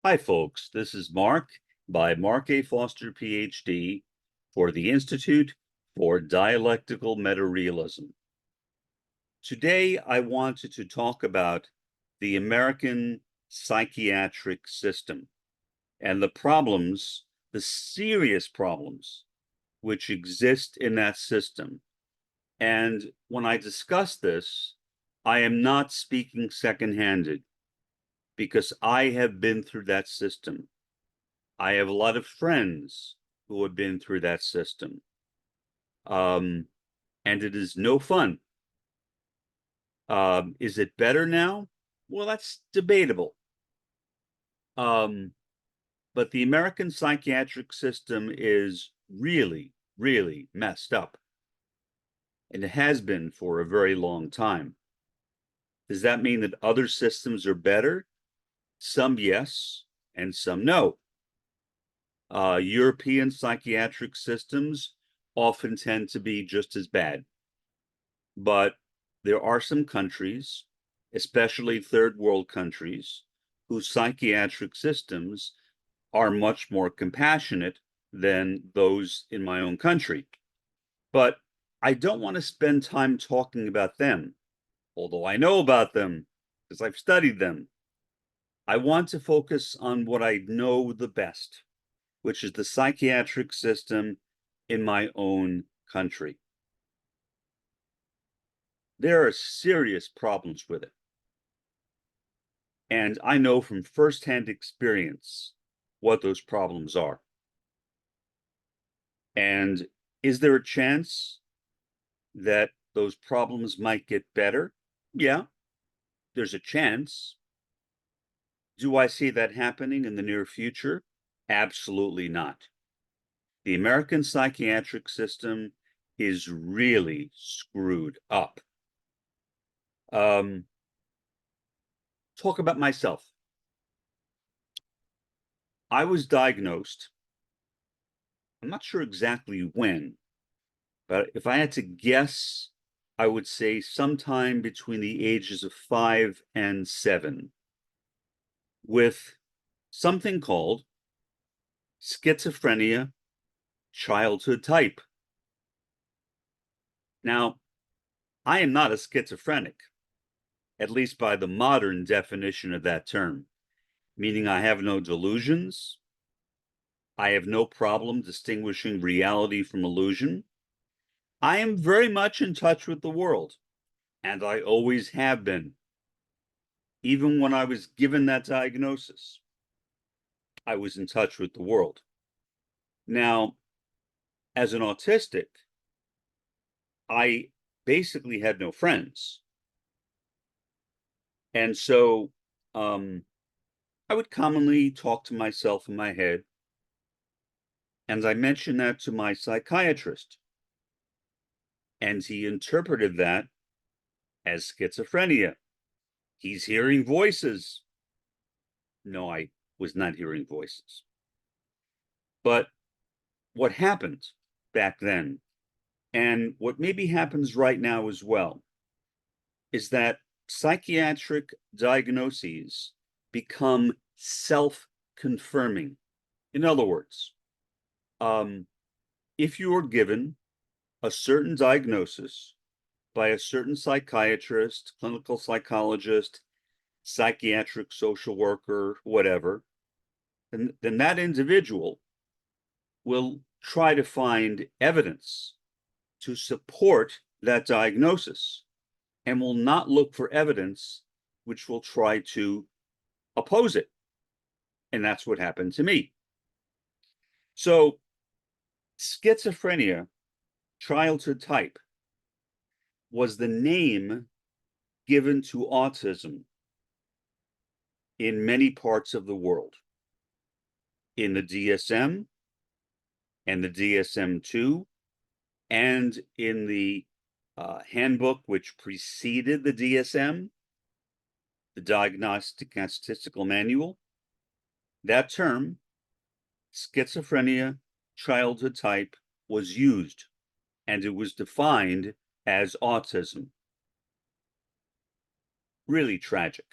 Hi, folks. This is Mark by Mark A. Foster, Ph.D. for the Institute for Dialectical Metarealism. Today, I wanted to talk about the American psychiatric system and the serious problems which exist in that system. And when I discuss this, I am not speaking second-handed because I have been through that system. I have a lot of friends who have been through that system. And it is no fun. Is it better now? Well, that's debatable. But the American psychiatric system is really, really messed up. And it has been for a very long time. Does that mean that other systems are better? Some yes, and some no. European psychiatric systems often tend to be just as bad. But there are some countries, especially third world countries, whose psychiatric systems are much more compassionate than those in my own country. But I don't want to spend time talking about them, although I know about them because I've studied them. I want to focus on what I know the best, which is the psychiatric system in my own country. There are serious problems with it. And I know from firsthand experience what those problems are. And is there a chance that those problems might get better? Yeah, there's a chance. Do I see that happening in the near future? Absolutely not. The American psychiatric system is really screwed up. Talk about myself. I was diagnosed, I'm not sure exactly when, but if I had to guess, I would say sometime between the ages of 5 and 7 with something called schizophrenia childhood type. Now, I am not a schizophrenic, at least by the modern definition of that term, meaning I have no delusions. I have no problem distinguishing reality from illusion. I am very much in touch with the world, and I always have been. Even when I was given that diagnosis, I was in touch with the world. Now, as an autistic, I basically had no friends. And so I would commonly talk to myself in my head. And I mentioned that to my psychiatrist. And he interpreted that as schizophrenia. He's hearing voices. No, I was not hearing voices. But what happened back then, and what maybe happens right now as well, is that psychiatric diagnoses become self-confirming. In other words, if you are given a certain diagnosis by a certain psychiatrist, clinical psychologist, psychiatric social worker, whatever, then that individual will try to find evidence to support that diagnosis and will not look for evidence which will try to oppose it. And that's what happened to me. So schizophrenia, childhood type, was the name given to autism in many parts of the world. In the DSM and the DSM-2, and in the handbook which preceded the DSM, the Diagnostic and Statistical Manual, that term, schizophrenia childhood type, was used, and it was defined as autism. Really tragic.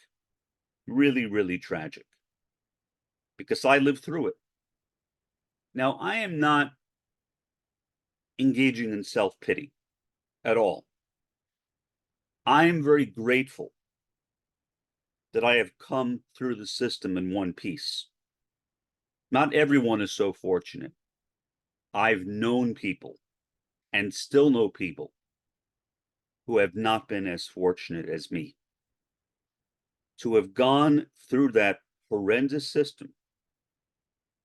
Really, really tragic. because I lived through it. Now, I am not engaging in self-pity at all. I am very grateful that I have come through the system in one piece. Not everyone is so fortunate. I've known people and still know people who have not been as fortunate as me. To have gone through that horrendous system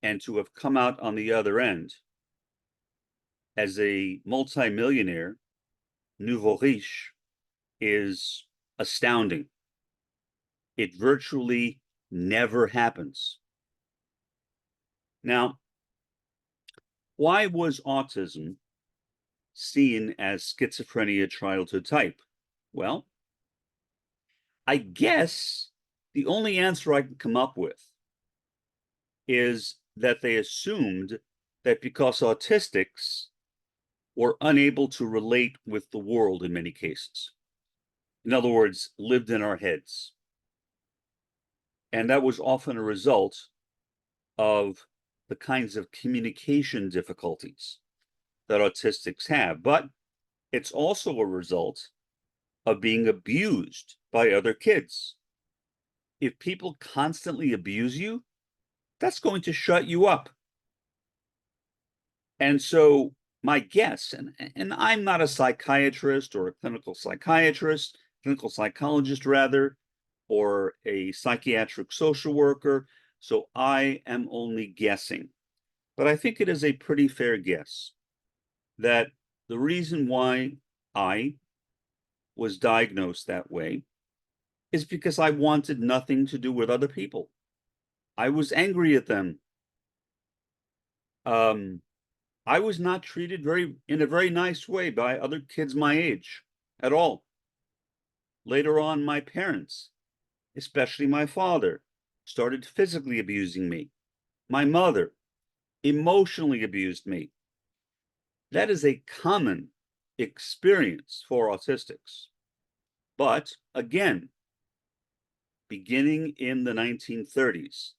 and to have come out on the other end as a multimillionaire, nouveau riche, is astounding. It virtually never happens. Now, why was autism seen as schizophrenia childhood type? Well, I guess the only answer I can come up with is that they assumed that because autistics were unable to relate with the world in many cases. In other words, lived in our heads. And that was often a result of the kinds of communication difficulties that autistics have. But it's also a result of being abused by other kids. If people constantly abuse you, that's going to shut you up. And so my guess, and I'm not a psychiatrist or a clinical psychiatrist, clinical psychologist rather, or a psychiatric social worker, so I am only guessing. But I think it is a pretty fair guess that the reason why I was diagnosed that way is because I wanted nothing to do with other people. I was angry at them. I was not treated in a very nice way by other kids my age at all. Later on, my parents, especially my father, started physically abusing me. My mother emotionally abused me. That is a common experience for autistics. But again, beginning in the 1930s,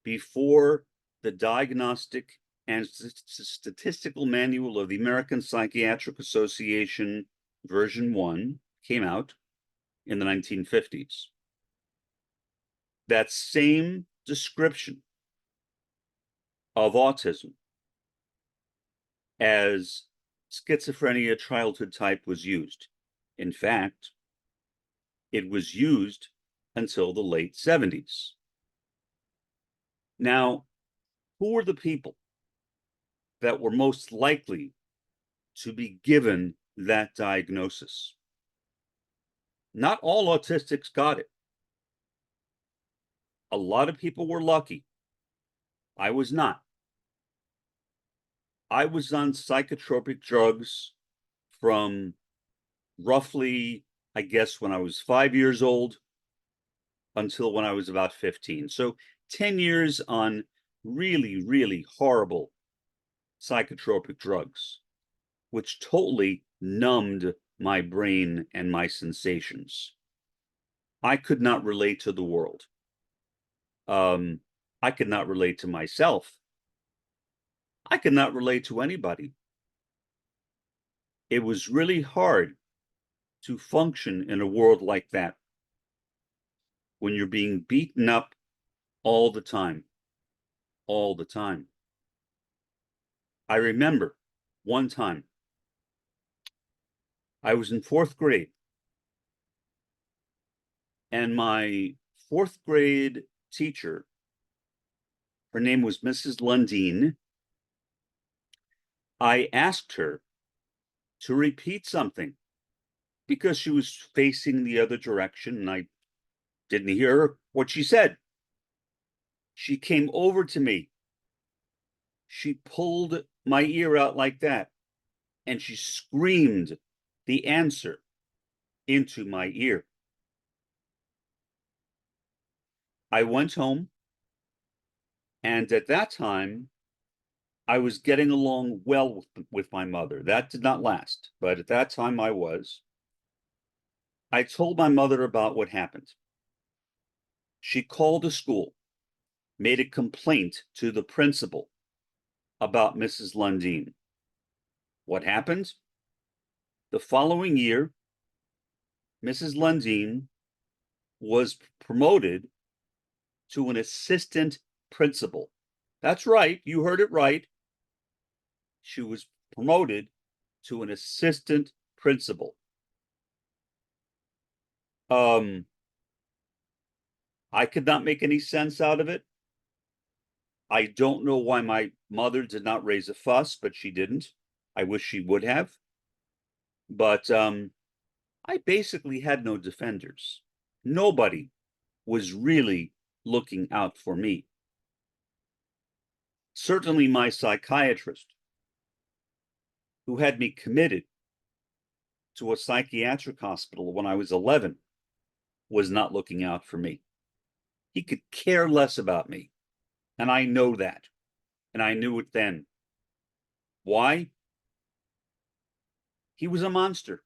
before the Diagnostic and Statistical Manual of the American Psychiatric Association version 1 came out in the 1950s, that same description of autism as schizophrenia childhood type was used. In fact, it was used until the late 70s. Now, who were the people that were most likely to be given that diagnosis? Not all autistics got it. A lot of people were lucky. I was not. I was on psychotropic drugs from roughly, I guess, when I was 5 years old until when I was about 15. So 10 years on really, really horrible psychotropic drugs, which totally numbed my brain and my sensations. I could not relate to the world. I could not relate to myself. I could not relate to anybody. It was really hard to function in a world like that when you're being beaten up all the time, all the time. I remember one time I was in 4th grade, and my 4th grade teacher, her name was Mrs. Lundeen, I asked her to repeat something because she was facing the other direction and I didn't hear what she said. She came over to me. She pulled my ear out like that, and she screamed the answer into my ear. I went home, and at that time, I was getting along well with my mother. That did not last, but at that time I was. I told my mother about what happened. She called the school. made a complaint to the principal about Mrs. Lundeen. What happened? The following year, Mrs. Lundeen was promoted to an assistant principal. That's right, you heard it right. She was promoted to an assistant principal. I could not make any sense out of it. I don't know why my mother did not raise a fuss, but she didn't. I wish she would have. But I basically had no defenders. Nobody was really looking out for me. Certainly my psychiatrist, who had me committed to a psychiatric hospital when I was 11, was not looking out for me. He could care less about me. And I know that. And I knew it then. Why? He was a monster.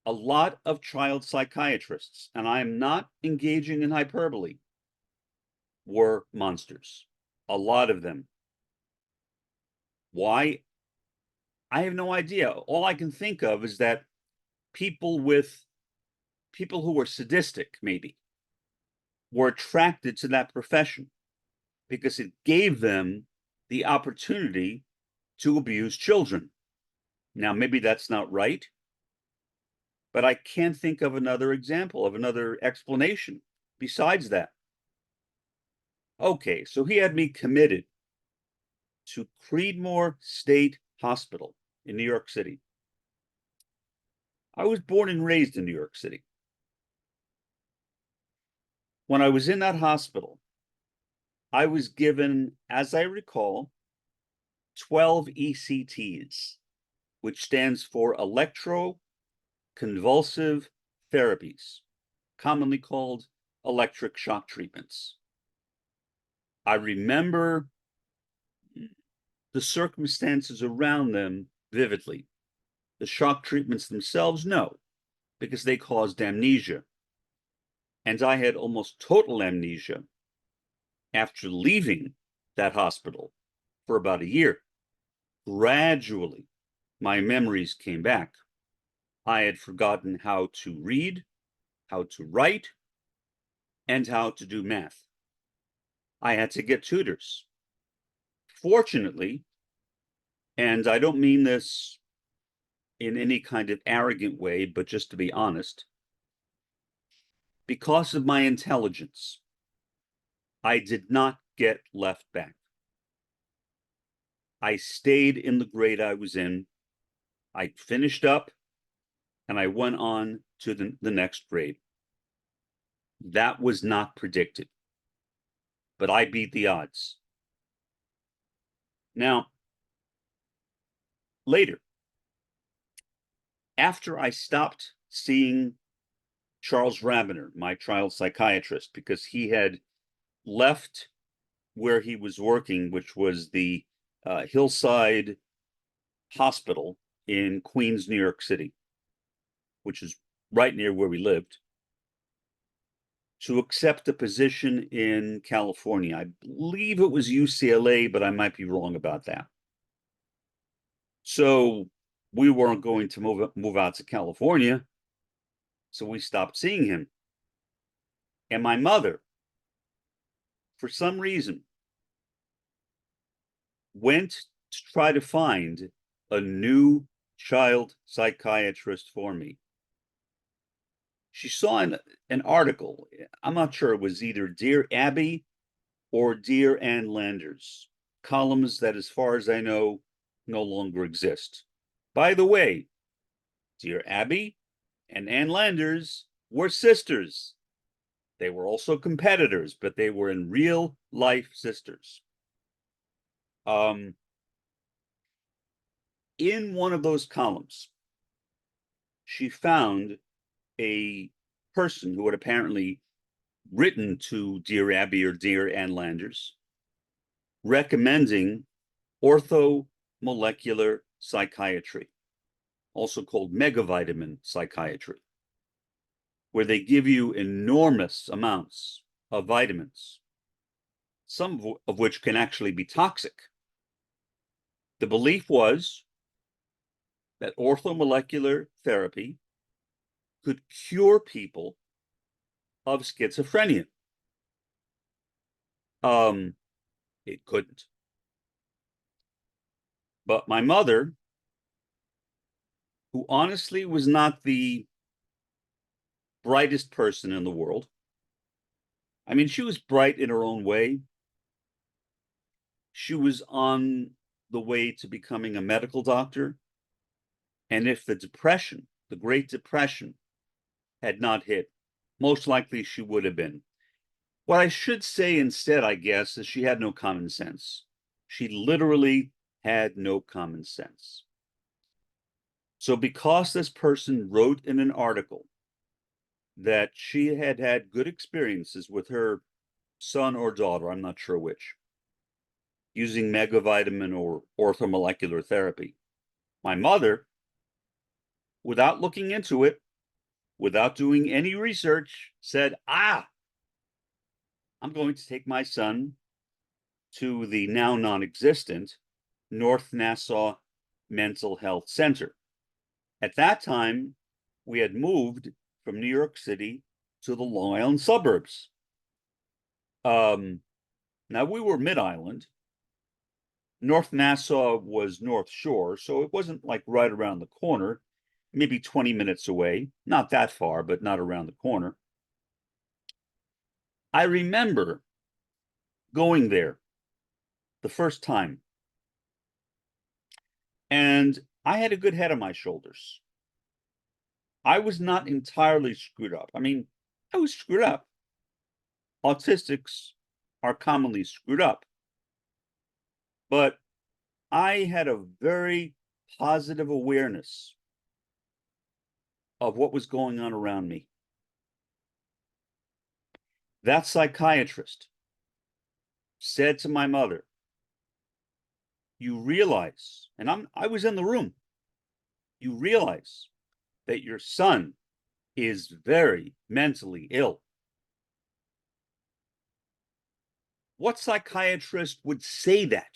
A lot of child psychiatrists, and I am not engaging in hyperbole, were monsters. A lot of them. Why? I have no idea. All I can think of is that people who were sadistic, maybe, were attracted to that profession because it gave them the opportunity to abuse children. Now, maybe that's not right, but I can't think of another example, of another explanation besides that. Okay, so he had me committed to Creedmoor State Hospital in New York City. I was born and raised in New York City. When I was in that hospital, I was given, as I recall, 12 ECTs, which stands for electroconvulsive therapies, commonly called electric shock treatments. I remember the circumstances around them vividly. The shock treatments themselves, no, because they caused amnesia. And I had almost total amnesia after leaving that hospital for about a year. Gradually, my memories came back. I had forgotten how to read, how to write, and how to do math. I had to get tutors. Fortunately, and I don't mean this in any kind of arrogant way, but just to be honest, because of my intelligence, I did not get left back. I stayed in the grade I was in. I finished up and I went on to the next grade. That was not predicted, but I beat the odds. Now, later, after I stopped seeing Charles Rabiner, my child psychiatrist, because he had left where he was working, which was the Hillside Hospital in Queens, New York City, which is right near where we lived, to accept a position in California. I believe it was UCLA, but I might be wrong about that. So we weren't going to move out to California, so we stopped seeing him. And my mother, for some reason, went to try to find a new child psychiatrist for me. She saw an article. I'm not sure it was either Dear Abby or Dear Ann Landers, columns that, as far as I know, no longer exist. By the way, Dear Abby and Ann Landers were sisters. They were also competitors, but they were in real life sisters. In one of those columns, she found a person who had apparently written to Dear Abby or Dear Ann Landers, recommending orthomolecular psychiatry, also called megavitamin psychiatry, where they give you enormous amounts of vitamins some of which can actually be toxic. The belief was that orthomolecular therapy could cure people of schizophrenia. It couldn't. But my mother, who honestly was not the brightest person in the world, I mean, she was bright in her own way. She was on the way to becoming a medical doctor. And if the Depression, the Great Depression, had not hit, most likely she would have been. What I should say instead, I guess, is she had no common sense. She literally had no common sense. So because this person wrote in an article that she had had good experiences with her son or daughter, I'm not sure which, using megavitamin or orthomolecular therapy, my mother, without looking into it, without doing any research, said, I'm going to take my son to the now non-existent North Nassau Mental Health Center. At that time, we had moved from New York City to the Long Island suburbs. Now we were Mid-Island. North Nassau was North Shore, so it wasn't like right around the corner, maybe 20 minutes away, not that far, but not around the corner. I remember going there the first time, and I had a good head on my shoulders. I was not entirely screwed up. I mean, I was screwed up. Autistics are commonly screwed up. But I had a very positive awareness of what was going on around me. That psychiatrist said to my mother, you realize, and I was in the room, you realize that your son is very mentally ill. What psychiatrist would say that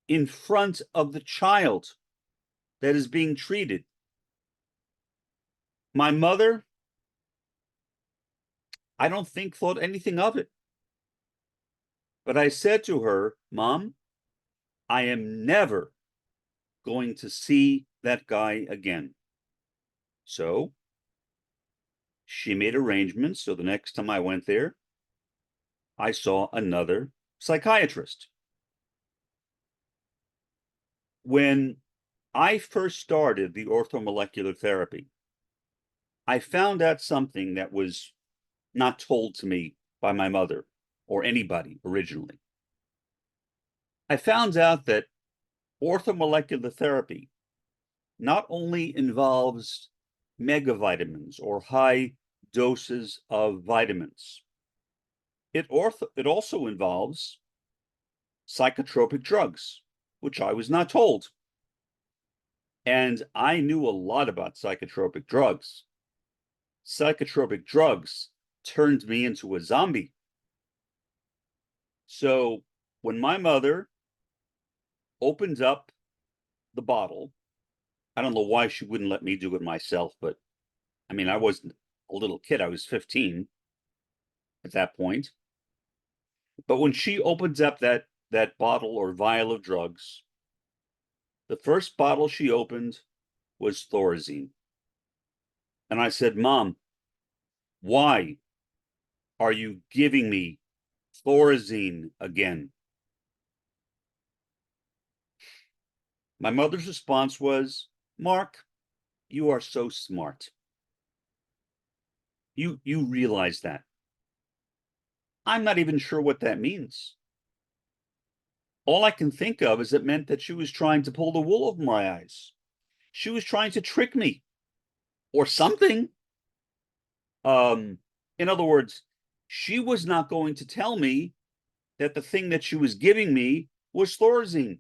in front of the child that is being treated? My mother, I don't think thought anything of it. But I said to her, Mom, I am never going to see that guy again. So she made arrangements. So the next time I went there, I saw another psychiatrist. When I first started the orthomolecular therapy, I found out something that was not told to me by my mother or anybody originally. I found out that orthomolecular therapy not only involves megavitamins or high doses of vitamins, it also involves psychotropic drugs, which I was not told. And I knew a lot about psychotropic drugs. Psychotropic drugs turned me into a zombie. So when my mother opened up the bottle, I don't know why she wouldn't let me do it myself, but I mean, I wasn't a little kid. I was 15 at that point. But when she opens up that bottle or vial of drugs, the first bottle she opened was Thorazine. And I said, Mom, why are you giving me Thorazine again? My mother's response was, Mark, you are so smart. You realize that. I'm not even sure what that means. All I can think of is it meant that she was trying to pull the wool over my eyes. She was trying to trick me or something. In other words, she was not going to tell me that the thing that she was giving me was Thorazine,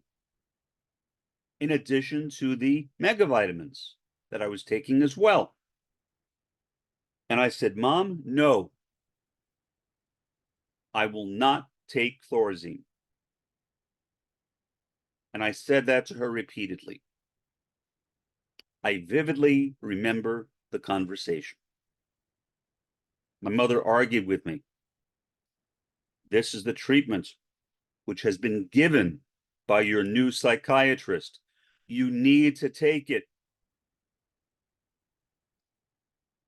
in addition to the megavitamins that I was taking as well. And I said, Mom, no. I will not take Thorazine. And I said that to her repeatedly. I vividly remember the conversation. My mother argued with me. This is the treatment which has been given by your new psychiatrist. You need to take it.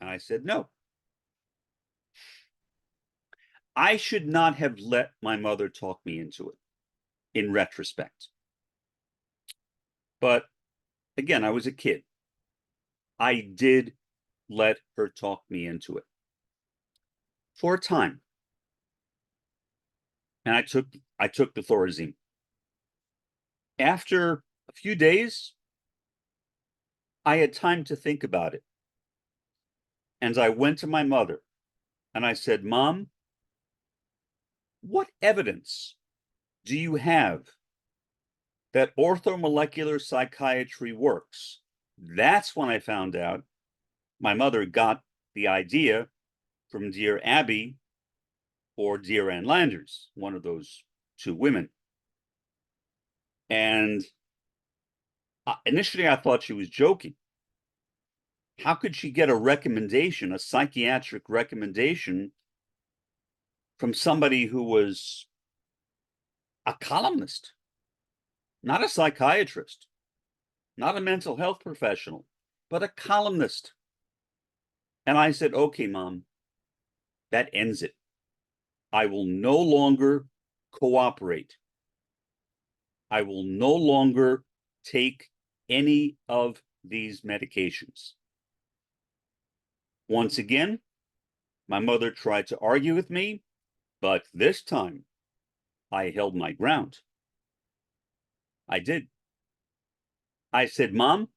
And I said, no. I should not have let my mother talk me into it, in retrospect. But again, I was a kid. I did let her talk me into it for a time. And I took the Thorazine. After a few days, I had time to think about it. And I went to my mother and I said, Mom, what evidence do you have that orthomolecular psychiatry works? That's when I found out my mother got the idea from dear Abby or dear Ann Landers, one of those two women. And initially I thought she was joking. How could she get a recommendation, a psychiatric recommendation, from somebody who was a columnist, not a psychiatrist, not a mental health professional, but a columnist? And I said, okay, Mom, that ends it. I will no longer cooperate. I will no longer take any of these medications. Once again, my mother tried to argue with me, but this time I held my ground. I did. I said, Mom,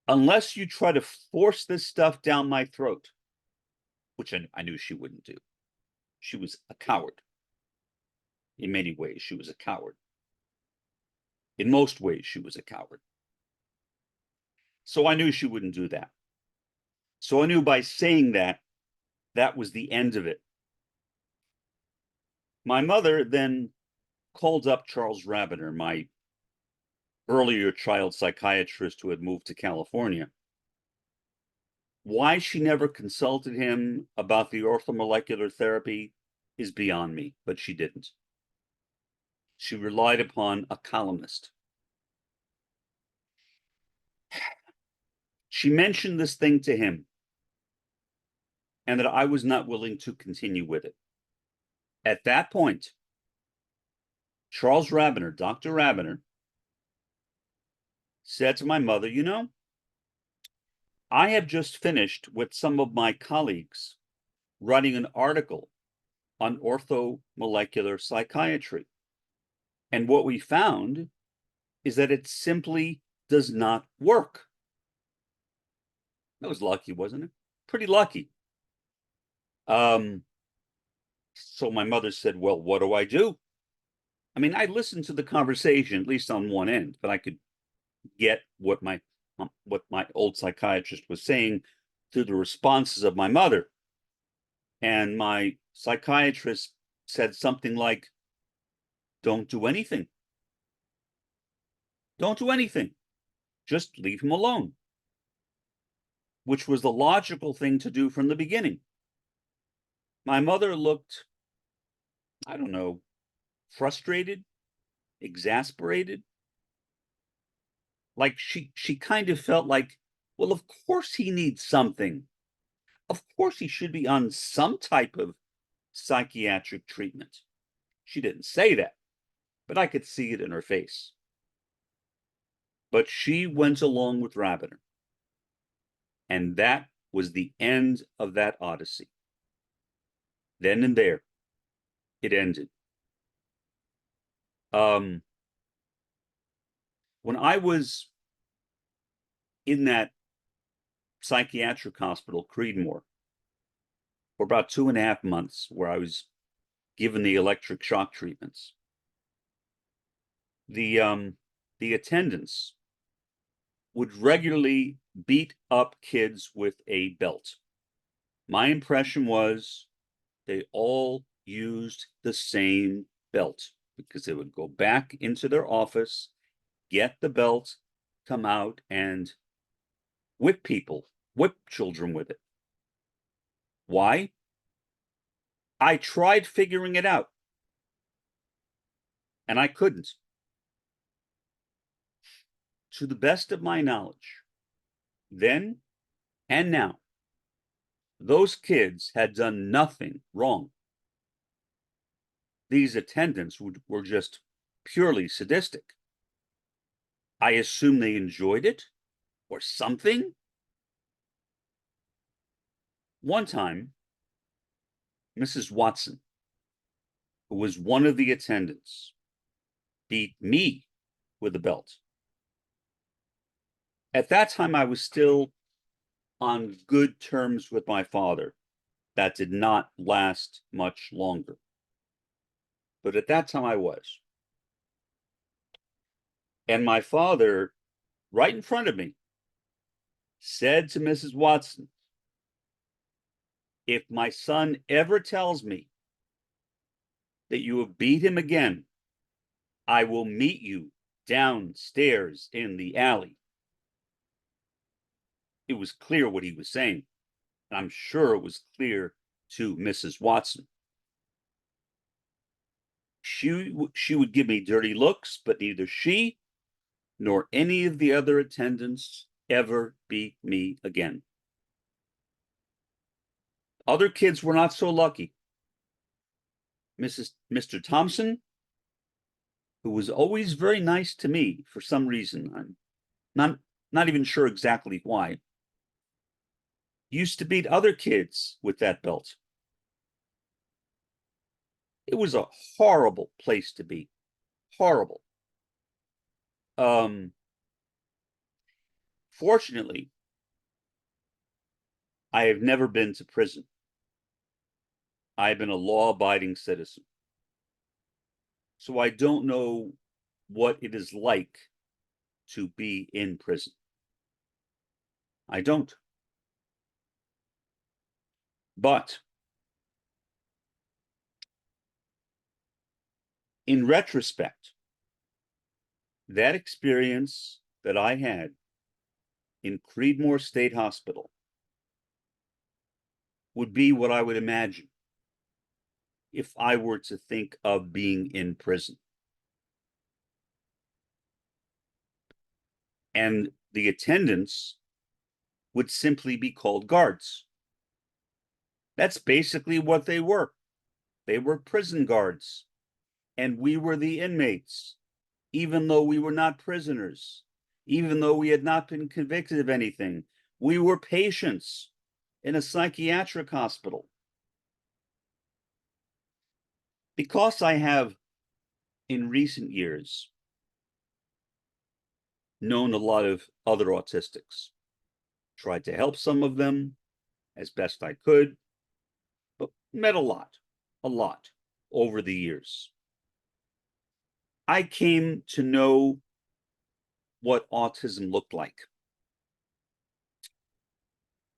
unless you try to force this stuff down my throat, which I knew she wouldn't do. She was a coward. In many ways, she was a coward. In most ways, she was a coward. So I knew she wouldn't do that. So I knew by saying that, that was the end of it. My mother then called up Charles Rabiner, my earlier child psychiatrist who had moved to California. Why she never consulted him about the orthomolecular therapy is beyond me, but she didn't. She relied upon a columnist. She mentioned this thing to him, and that I was not willing to continue with it. At that point, Charles Rabiner, Dr. Rabiner, said to my mother, you know, I have just finished with some of my colleagues writing an article on orthomolecular psychiatry. And what we found is that it simply does not work. That was lucky, wasn't it? Pretty lucky. So my mother said, well, what do I do? I mean, I listened to the conversation, at least on one end, but I could get what my old psychiatrist was saying through the responses of my mother. And my psychiatrist said something like, don't do anything. Don't do anything. Just leave him alone. Which was the logical thing to do from the beginning. My mother looked, I don't know, frustrated, exasperated. Like she kind of felt like, well, of course he needs something. Of course he should be on some type of psychiatric treatment. She didn't say that, but I could see it in her face. But she went along with Rabiner. And that was the end of that odyssey. Then and there, it ended. When I was in that psychiatric hospital, Creedmoor, for about 2.5 months, where I was given the electric shock treatments, the attendants would regularly beat up kids with a belt. My impression was they all used the same belt because they would go back into their office, get the belt, come out and whip people, whip children with it. Why? I tried figuring it out, and I couldn't. To the best of my knowledge, then and now, those kids had done nothing wrong. These attendants were just purely sadistic. I assume they enjoyed it or something. One time, Mrs. Watson, who was one of the attendants, beat me with a belt. At that time, I was still on good terms with my father. That did not last much longer. But at that time, I was. And my father, right in front of me, said to Mrs. Watson, if my son ever tells me that you have beat him again, I will meet you downstairs in the alley. It was clear what he was saying. And I'm sure it was clear to Mrs. Watson. She would give me dirty looks, but neither she nor any of the other attendants ever beat me again. Other kids were not so lucky. Mr. Thompson, who was always very nice to me for some reason, I'm not even sure exactly why, used to beat other kids with that belt. It was a horrible place to be. Horrible. Fortunately, I have never been to prison. I have been a law-abiding citizen. So I don't know what it is like to be in prison. I don't. But in retrospect, that experience that I had in Creedmoor State Hospital would be what I would imagine if I were to think of being in prison. And the attendants would simply be called guards. That's basically what they were. They were prison guards. And we were the inmates, even though we were not prisoners, even though we had not been convicted of anything. We were patients in a psychiatric hospital. Because I have, in recent years, known a lot of other autistics, tried to help some of them as best I could, but met a lot over the years. I came to know what autism looked like.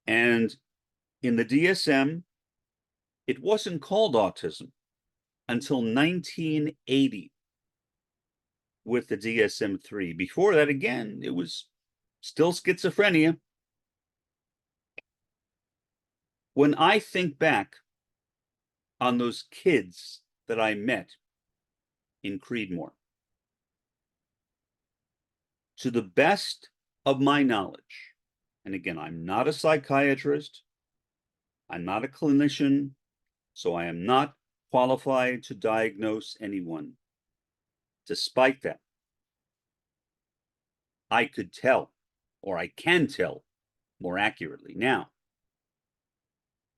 And in the DSM, it wasn't called autism until 1980 with the DSM-3. Before that, again, it was still schizophrenia. When I think back on those kids that I met in Creedmoor, to the best of my knowledge, and again, I'm not a psychiatrist, I'm not a clinician, so I am not qualified to diagnose anyone. Despite that, I could tell, or I can tell more accurately now,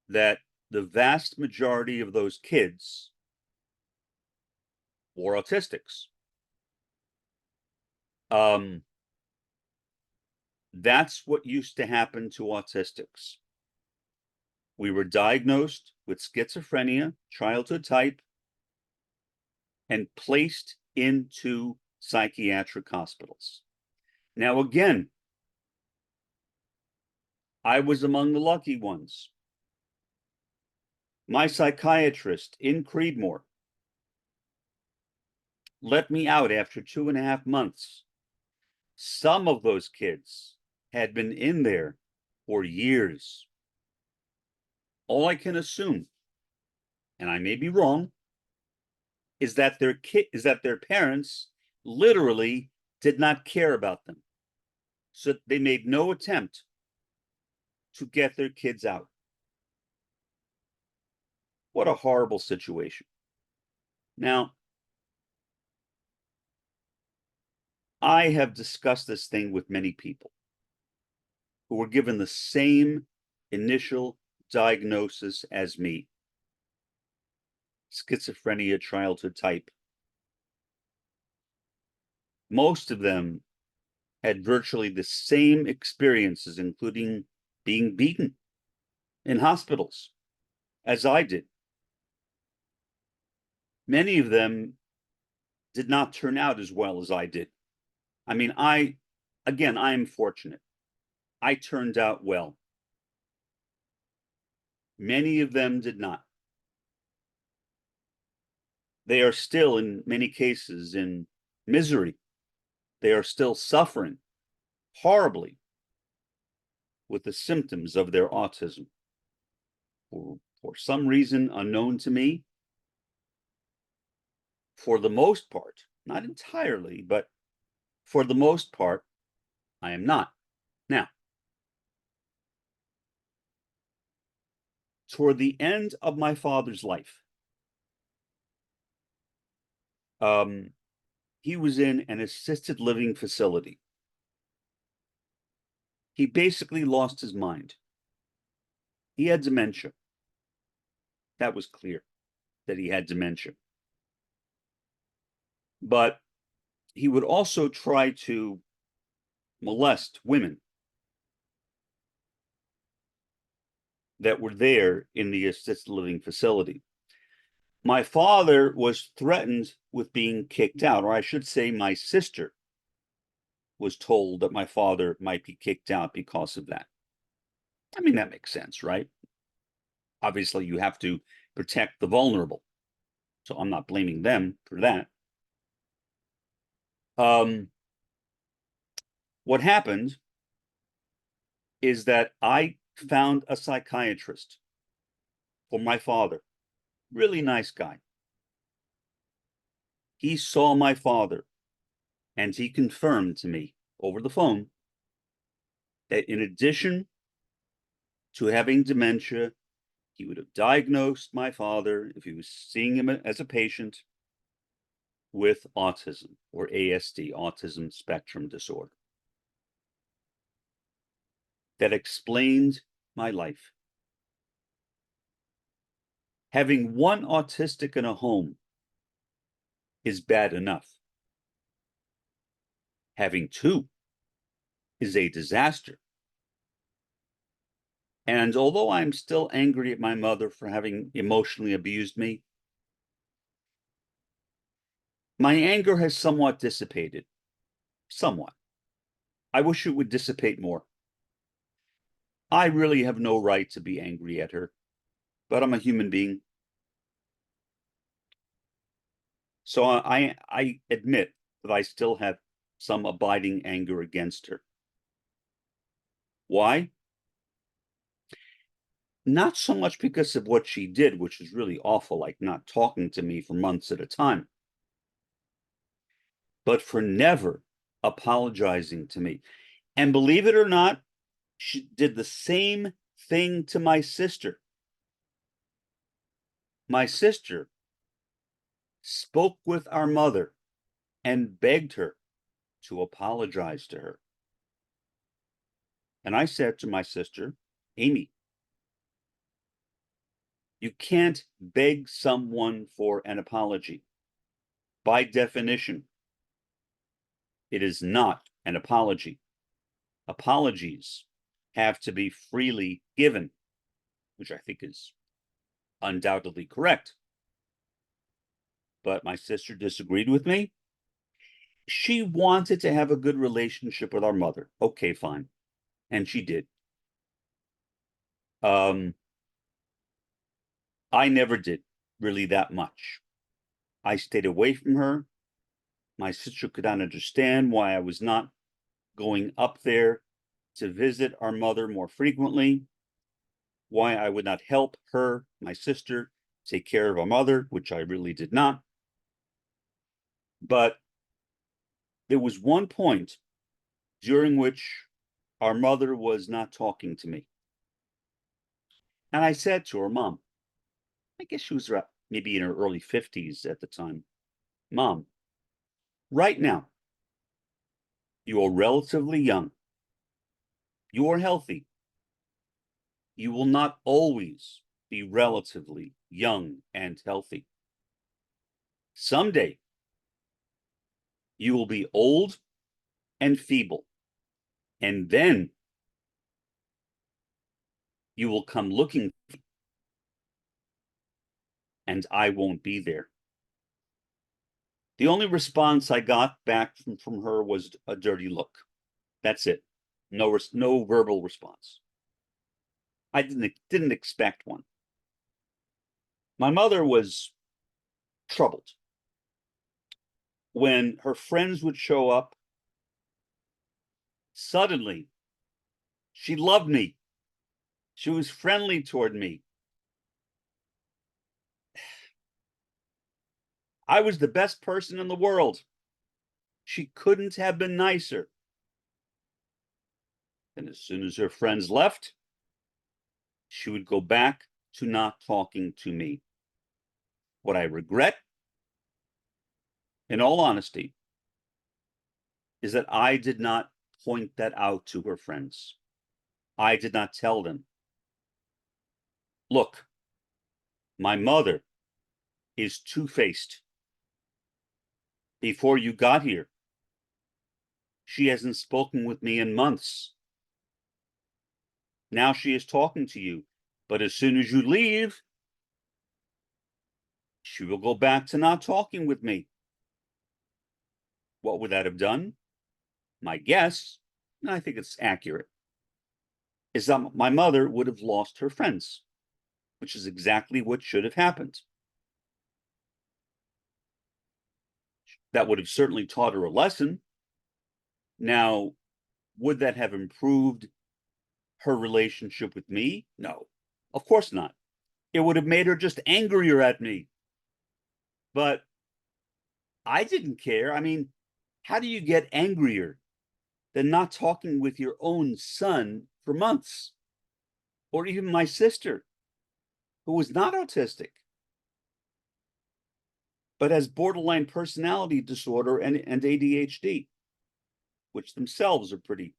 that the vast majority of those kids were autistics. That's what used to happen to autistics. We were diagnosed with schizophrenia, childhood type, and placed into psychiatric hospitals. Now, again, I was among the lucky ones. My psychiatrist in Creedmoor let me out after 2.5 months. Some of those kids had been in there for years. All I can assume, and I may be wrong, is that their parents literally did not care about them. So they made no attempt to get their kids out. What a horrible situation. Now, I have discussed this thing with many people who were given the same initial diagnosis as me: schizophrenia childhood type. Most of them had virtually the same experiences, including being beaten in hospitals, as I did. Many of them did not turn out as well as I did. I mean, I am fortunate. I turned out well. Many of them did not. They are still, in many cases, in misery. They are still suffering horribly with the symptoms of their autism. For some reason unknown to me, for the most part, not entirely, but for the most part, I am not. Now, toward the end of my father's life, he was in an assisted living facility. He basically lost his mind. He had dementia. That was clear, that he had dementia. But he would also try to molest women that were there in the assisted living facility. My father was threatened with being kicked out, or I should say my sister was told that my father might be kicked out because of that. I mean, that makes sense, right? Obviously, you have to protect the vulnerable. So I'm not blaming them for that. What happened is that I found a psychiatrist for my father. Really nice guy. He saw my father, and he confirmed to me over the phone that in addition to having dementia, he would have diagnosed my father, if he was seeing him as a patient, with autism, or ASD, autism spectrum disorder. That explained my life. Having one autistic in a home is bad enough. Having two is a disaster. And although I'm still angry at my mother for having emotionally abused me, my anger has somewhat dissipated. Somewhat. I wish it would dissipate more. I really have no right to be angry at her, but I'm a human being. So I admit that I still have some abiding anger against her. Why? Not so much because of what she did, which is really awful, like not talking to me for months at a time, but for never apologizing to me. And believe it or not, she did the same thing to my sister. My sister spoke with our mother and begged her to apologize to her. And I said to my sister, Amy, you can't beg someone for an apology. By definition, it is not an apology. Apologies have to be freely given, which I think is undoubtedly correct. But my sister disagreed with me. She wanted to have a good relationship with our mother. Okay, fine. And she did. I never did really that much. I stayed away from her. My sister could not understand why I was not going up there to visit our mother more frequently, why I would not help her, my sister, take care of our mother, which I really did not. But there was one point during which our mother was not talking to me. And I said to her, Mom, I guess she was maybe in her early 50s at the time, Mom, right now, you are relatively young. You are healthy. You will not always be relatively young and healthy. Someday, you will be old and feeble. And then you will come looking, and I won't be there. The only response I got back from her was a dirty look. That's it. No verbal response. I didn't expect one. My mother was troubled. When her friends would show up, suddenly she loved me. She was friendly toward me. I was the best person in the world. She couldn't have been nicer. And as soon as her friends left, she would go back to not talking to me. What I regret, in all honesty, is that I did not point that out to her friends. I did not tell them, look, my mother is two-faced. Before you got here, she hasn't spoken with me in months. Now she is talking to you, but as soon as you leave, she will go back to not talking with me. What would that have done? My guess, and I think it's accurate, is that my mother would have lost her friends, which is exactly what should have happened. That would have certainly taught her a lesson. Now, would that have improved her relationship with me? No, of course not. It would have made her just angrier at me. But I didn't care. I mean, how do you get angrier than not talking with your own son for months? Or even my sister, who was not autistic, but has borderline personality disorder and ADHD, which themselves are pretty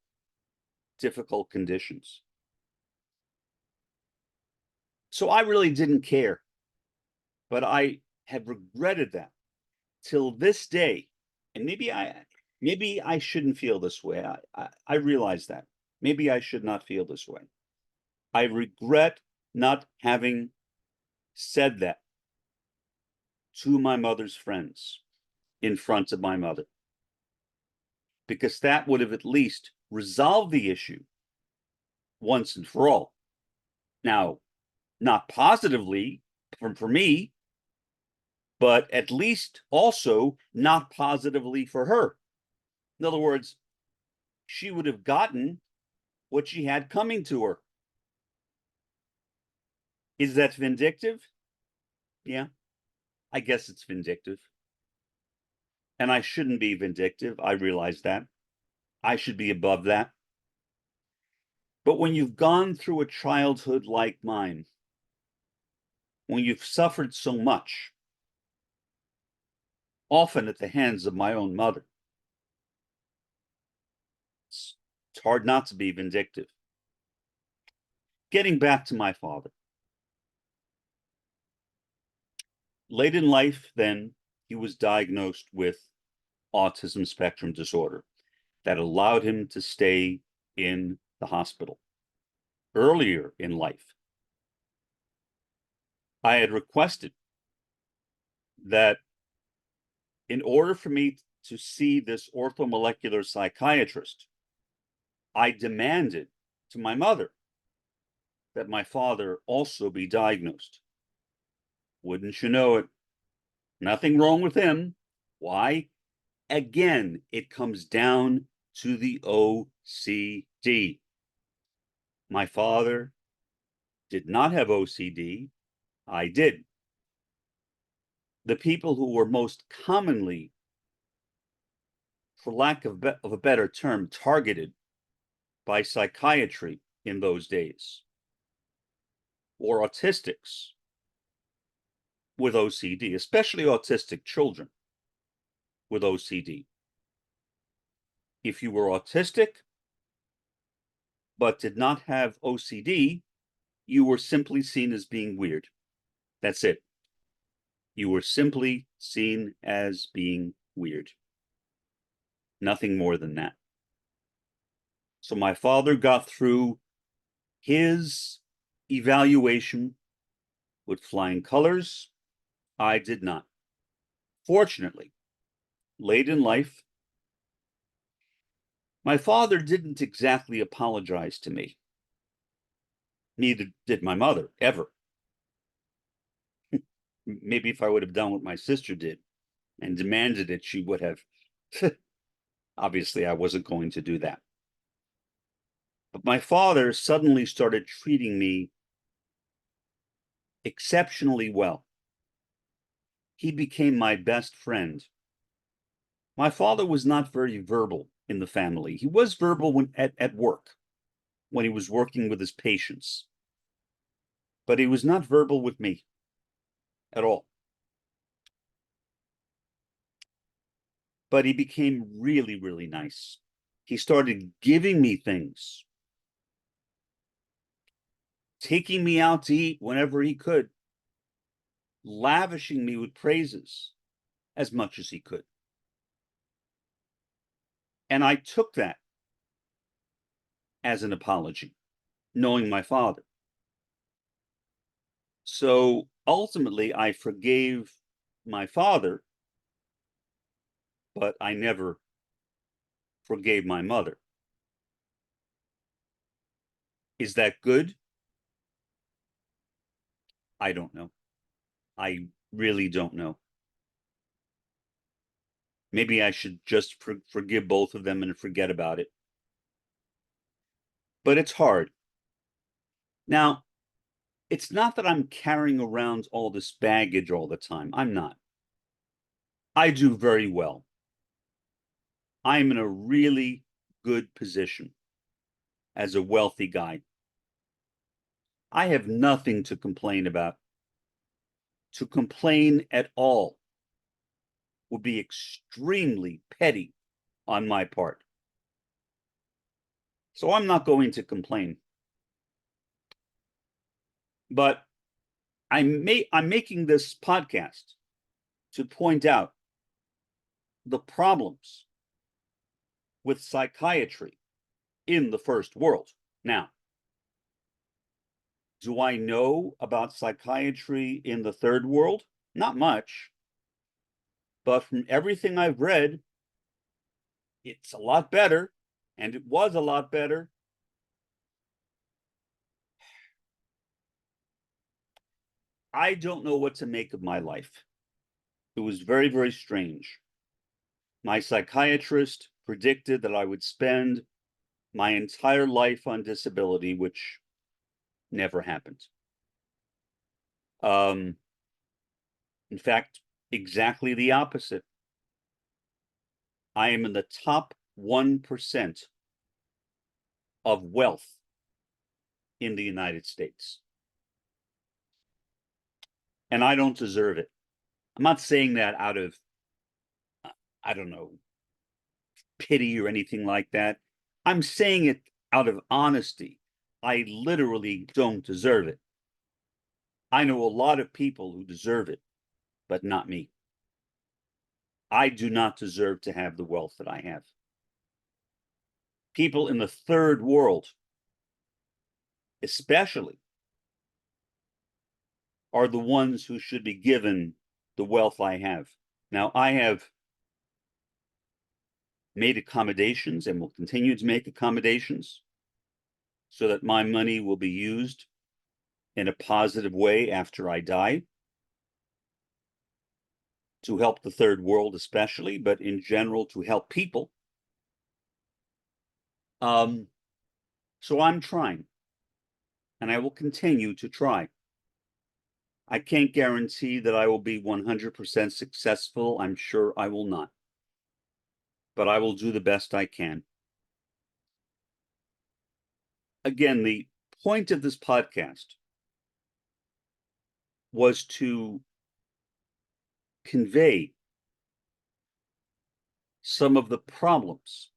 difficult conditions. So I really didn't care, but I have regretted that till this day. And maybe I shouldn't feel this way. I realize that. Maybe I should not feel this way. I regret not having said that to my mother's friends in front of my mother, because that would have at least resolved the issue once and for all. Now, not positively for me, but at least also not positively for her. In other words, she would have gotten what she had coming to her. Is that vindictive? Yeah, I guess it's vindictive. And I shouldn't be vindictive. I realize that. I should be above that. But when you've gone through a childhood like mine, when you've suffered so much, often at the hands of my own mother, it's hard not to be vindictive. Getting back to my father. Late in life, then, he was diagnosed with autism spectrum disorder that allowed him to stay in the hospital. Earlier in life, I had requested that in order for me to see this orthomolecular psychiatrist, I demanded to my mother that my father also be diagnosed. Wouldn't you know it? Nothing wrong with him. Why? Again, it comes down to the OCD. My father did not have OCD. I did. The people who were most commonly, for lack of a better term, targeted by psychiatry in those days, or autistics with OCD, especially autistic children with OCD. If you were autistic but did not have OCD, you were simply seen as being weird. That's it. You were simply seen as being weird. Nothing more than that. So my father got through his evaluation with flying colors. I did not. Fortunately, late in life, my father didn't exactly apologize to me. Neither did my mother, ever. Maybe if I would have done what my sister did and demanded it, she would have. Obviously, I wasn't going to do that. But my father suddenly started treating me exceptionally well. He became my best friend. My father was not very verbal in the family. He was verbal when at work, when he was working with his patients. But he was not verbal with me at all. But he became really, really nice. He started giving me things, taking me out to eat whenever he could, lavishing me with praises as much as he could. And I took that as an apology, knowing my father. So ultimately, I forgave my father, but I never forgave my mother. Is that good? I don't know. I really don't know. Maybe I should just forgive both of them and forget about it. But it's hard. Now, it's not that I'm carrying around all this baggage all the time. I'm not. I do very well. I'm in a really good position as a wealthy guy. I have nothing to complain about. To complain at all would be extremely petty on my part. So I'm not going to complain. But I'm making this podcast to point out the problems with psychiatry in the first world. Now, do I know about psychiatry in the third world? Not much. But from everything I've read, it's a lot better, and it was a lot better. I don't know what to make of my life. It was very, very strange. My psychiatrist predicted that I would spend my entire life on disability, which never happened. In fact, exactly the opposite. I am in the top 1% of wealth in the United States. And I don't deserve it. I'm not saying that out of, I don't know, pity or anything like that. I'm saying it out of honesty. I literally don't deserve it. I know a lot of people who deserve it, but not me. I do not deserve to have the wealth that I have. People in the third world, especially, are the ones who should be given the wealth I have. Now, I have made accommodations and will continue to make accommodations so that my money will be used in a positive way after I die. to help the third world especially, but in general to help people. So I'm trying, and I will continue to try. I can't guarantee that I will be 100% successful. I'm sure I will not, but I will do the best I can. Again, the point of this podcast was to convey some of the problems,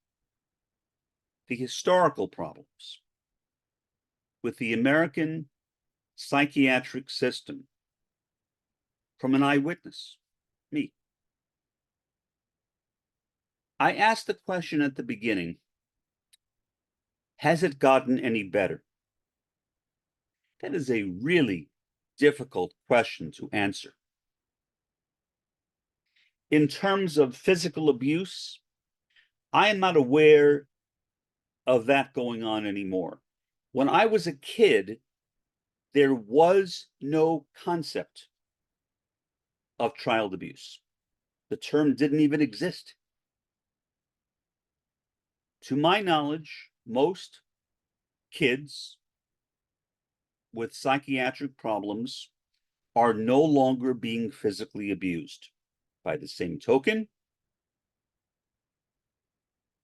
the historical problems, with the American psychiatric system from an eyewitness, me. I asked the question at the beginning, has it gotten any better? That is a really difficult question to answer. In terms of physical abuse, I am not aware of that going on anymore. When I was a kid, there was no concept of child abuse. The term didn't even exist. To my knowledge, most kids with psychiatric problems are no longer being physically abused. By the same token,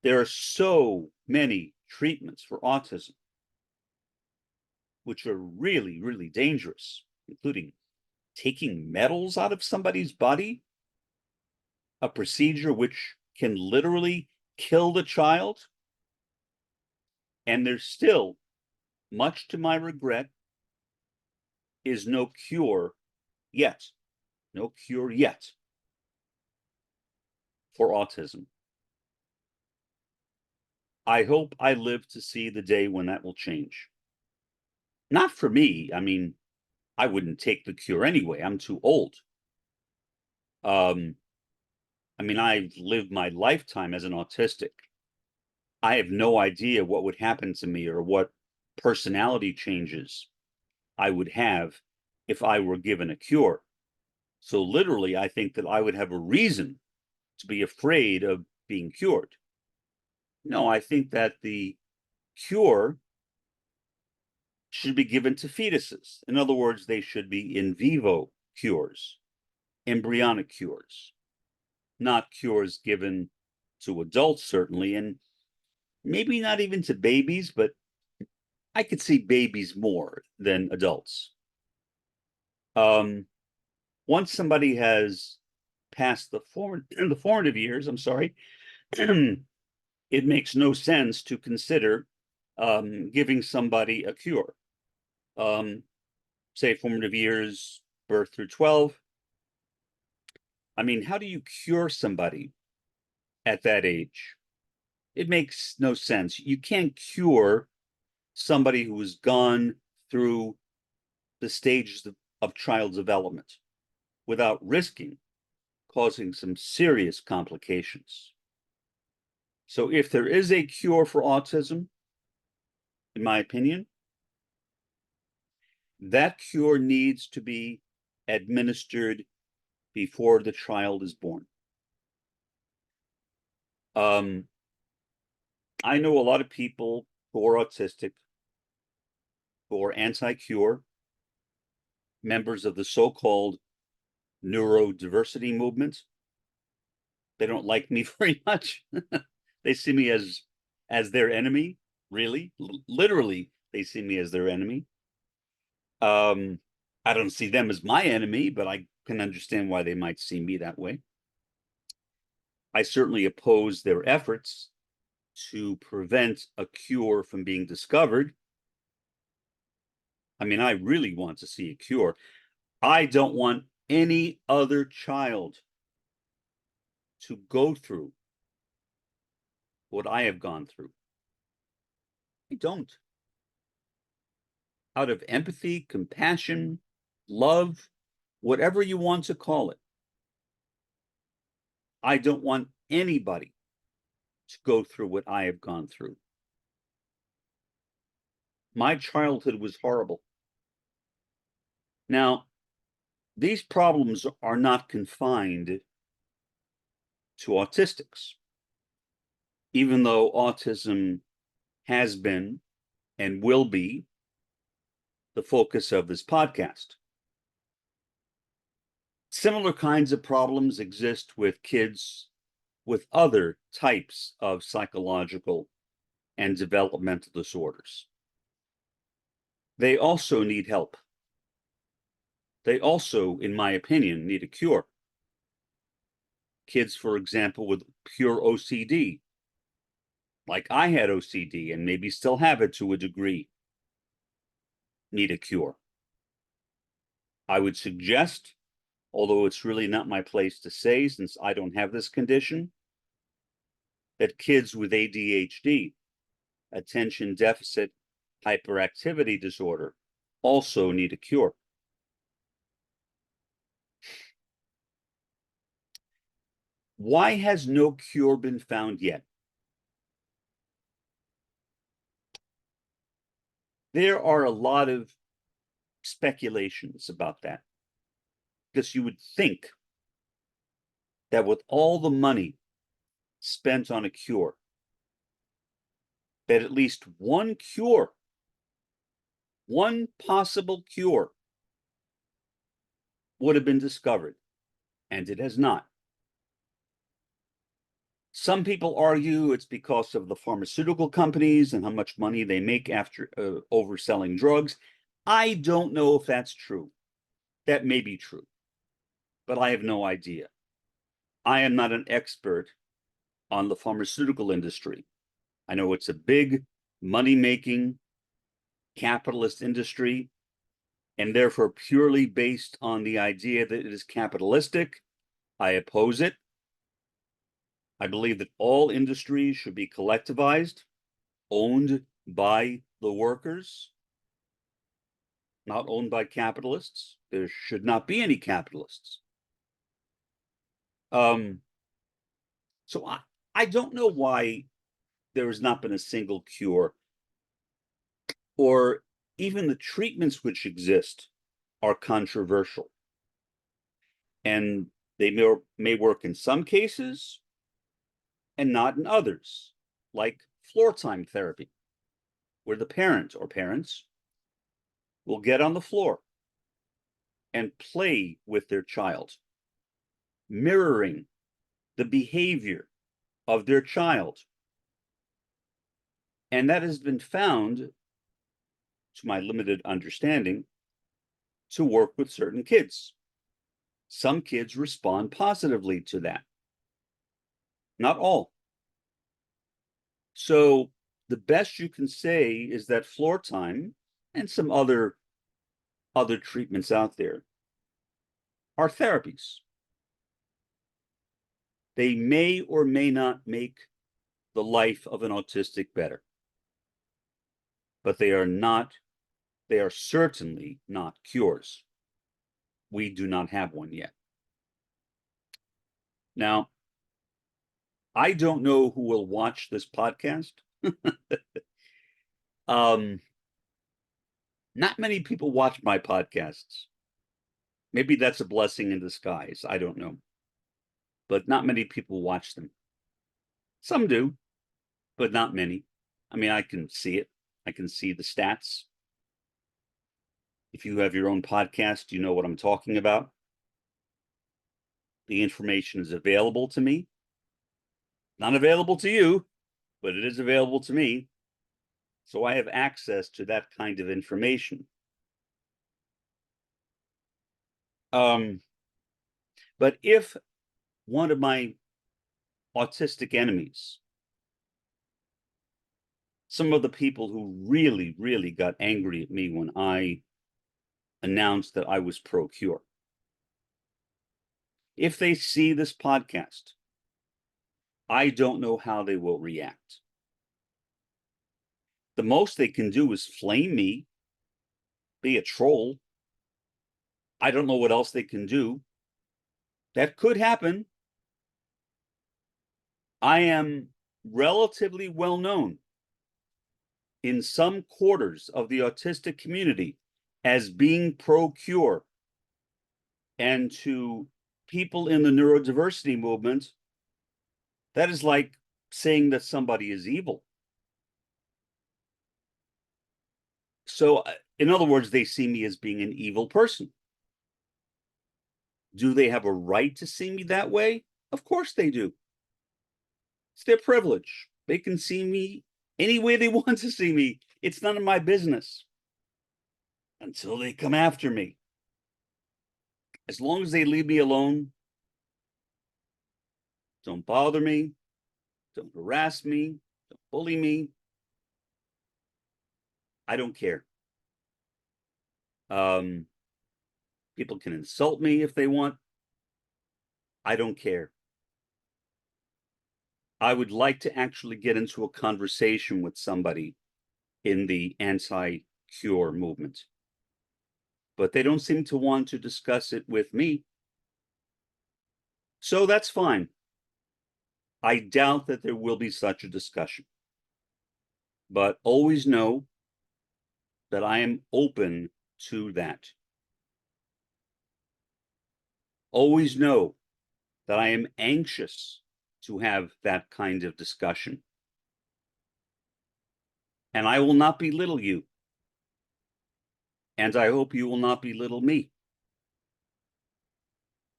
there are so many treatments for autism, which are really, really dangerous, including taking metals out of somebody's body, a procedure which can literally kill the child. And there's still, much to my regret, is no cure yet. No cure yet for autism. I hope I live to see the day when that will change. Not for me. I mean, I wouldn't take the cure anyway. I'm too old. I mean, I've lived my lifetime as an autistic. I have no idea what would happen to me or what personality changes I would have if I were given a cure. So literally, I think that I would have a reason to be afraid of being cured. No, I think that the cure should be given to fetuses. In other words, they should be in vivo cures, embryonic cures, not cures given to adults, certainly, and maybe not even to babies, but I could see babies more than adults. Once somebody has passed the formative years, I'm sorry, it makes no sense to consider giving somebody a cure. Say formative years, birth through 12. I mean, how do you cure somebody at that age? It makes no sense. You can't cure somebody who has gone through the stages of child development without risking causing some serious complications. So if there is a cure for autism, in my opinion, that cure needs to be administered before the child is born. I know a lot of people who are autistic, who are anti-cure, members of the so-called neurodiversity movement. They don't like me very much. They see me as their enemy, really. Literally, they see me as their enemy. I don't see them as my enemy, but I can understand why they might see me that way. I certainly oppose their efforts to prevent a cure from being discovered. I mean, I really want to see a cure. I don't want any other child to go through what I have gone through. I don't. Out of empathy, compassion, love, whatever you want to call it, I don't want anybody to go through what I have gone through. My childhood was horrible. Now, these problems are not confined to autistics, even though autism has been and will be the focus of this podcast. Similar kinds of problems exist with kids with other types of psychological and developmental disorders. They also need help. They also, in my opinion, need a cure. Kids, for example, with pure OCD, like I had OCD and maybe still have it to a degree, need a cure. I would suggest, although it's really not my place to say since I don't have this condition, that kids with ADHD, attention deficit hyperactivity disorder, also need a cure. Why has no cure been found yet? There are a lot of speculations about that, because you would think that with all the money spent on a cure, that at least one cure, one possible cure, would have been discovered, and it has not. Some people argue it's because of the pharmaceutical companies and how much money they make after overselling drugs. I don't know if that's true. That may be true, but I have no idea. I am not an expert on the pharmaceutical industry. I know it's a big money-making capitalist industry, and therefore purely based on the idea that it is capitalistic, I oppose it. I believe that all industries should be collectivized, owned by the workers, not owned by capitalists. There should not be any capitalists. So I don't know why there has not been a single cure, or even the treatments which exist are controversial. And they may work in some cases and not in others, like floor time therapy, where the parent or parents will get on the floor and play with their child, mirroring the behavior of their child. And that has been found, to my limited understanding, to work with certain kids. Some kids respond positively to that. Not all. So the best you can say is that floor time and some other treatments out there are therapies. They may or may not make the life of an autistic better, but they are certainly not cures. We do not have one yet. Now, I don't know who will watch this podcast. Not many people watch my podcasts. Maybe that's a blessing in disguise. I don't know. But not many people watch them. Some do, but not many. I mean, I can see it. I can see the stats. If you have your own podcast, you know what I'm talking about. The information is available to me. Not available to you, but it is available to me. So I have access to that kind of information. But if one of my autistic enemies, some of the people who really, really got angry at me when I announced that I was pro-cure, if they see this podcast, I don't know how they will react. The most they can do is flame me, be a troll. I don't know what else they can do. That could happen. I am relatively well known in some quarters of the autistic community as being pro-cure, and to people in the neurodiversity movement, That is like saying that somebody is evil. So, in other words, they see me as being an evil person. Do they have a right to see me that way? Of course they do. It's their privilege. They can see me any way they want to see me. It's none of my business until they come after me. As long as they leave me alone, don't bother me, don't harass me, don't bully me, I don't care. People can insult me if they want. I don't care. I would like to actually get into a conversation with somebody in the anti-cure movement, but they don't seem to want to discuss it with me. So that's fine. I doubt that there will be such a discussion, but always know that I am open to that. Always know that I am anxious to have that kind of discussion. And I will not belittle you. And I hope you will not belittle me.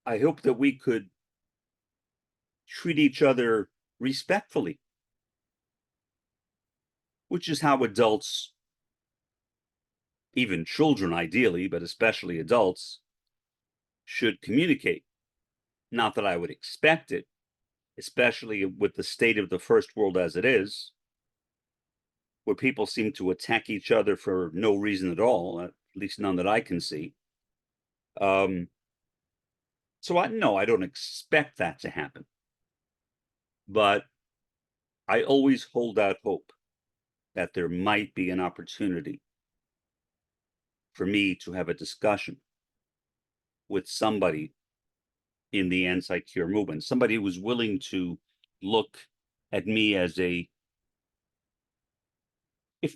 I hope that we could treat each other respectfully, which is how adults, even children ideally, but especially adults, should communicate. Not that I would expect it, especially with the state of the first world as it is, where people seem to attack each other for no reason at all, at least none that I can see. So I don't expect that to happen. But I always hold out hope that there might be an opportunity for me to have a discussion with somebody in the anti-cure movement, somebody who was willing to look at me as if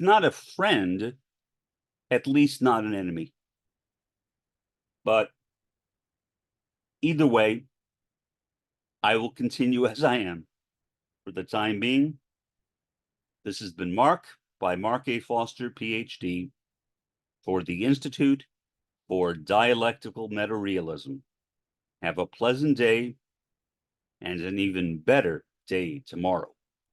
not a friend, at least not an enemy. But either way, I will continue as I am. For the time being, this has been Mark by Mark A. Foster, Ph.D., for the Institute for Dialectical Metarealism. Have a pleasant day and an even better day tomorrow.